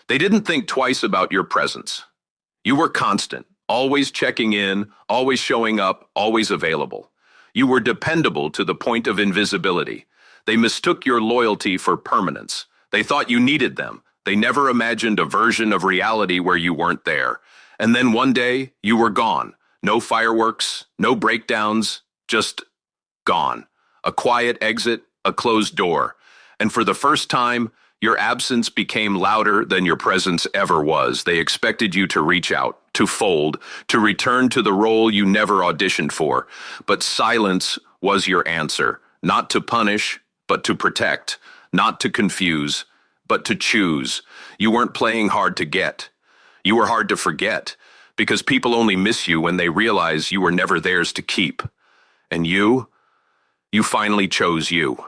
They didn't think twice about your presence. You were constant, always checking in, always showing up, always available. You were dependable to the point of invisibility. They mistook your loyalty for permanence. They thought you needed them. They never imagined a version of reality where you weren't there. And then one day, you were gone. No fireworks, no breakdowns, just gone. A quiet exit, a closed door. And for the first time, your absence became louder than your presence ever was. They expected you to reach out, to fold, to return to the role you never auditioned for. But silence was your answer, not to punish, but to protect, not to confuse, but to choose. You weren't playing hard to get. You were hard to forget, because people only miss you when they realize you were never theirs to keep. And you finally chose you.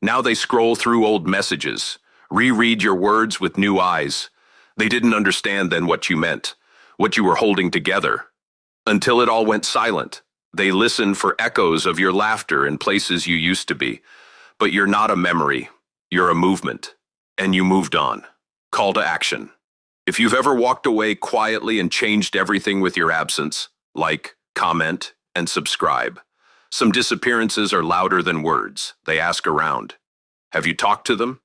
Now they scroll through old messages, reread your words with new eyes. They didn't understand then what you meant, what you were holding together. Until it all went silent, they listen for echoes of your laughter in places you used to be. But you're not a memory, you're a movement. And you moved on. Call to action. If you've ever walked away quietly and changed everything with your absence, like, comment, and subscribe. Some disappearances are louder than words. They ask around. Have you talked to them?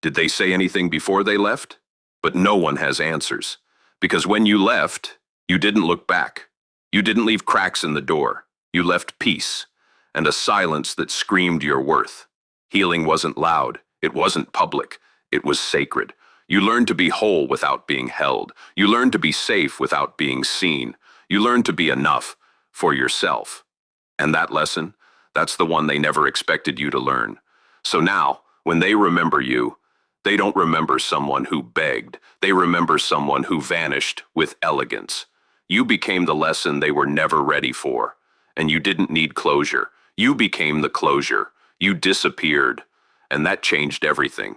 Did they say anything before they left? But no one has answers. Because when you left, you didn't look back. You didn't leave cracks in the door. You left peace, and a silence that screamed your worth. Healing wasn't loud. It wasn't public. It was sacred. You learned to be whole without being held. You learned to be safe without being seen. You learned to be enough for yourself. And that lesson, that's the one they never expected you to learn. So now, when they remember you, they don't remember someone who begged. They remember someone who vanished with elegance. You became the lesson they were never ready for. And you didn't need closure. You became the closure. You disappeared. And that changed everything.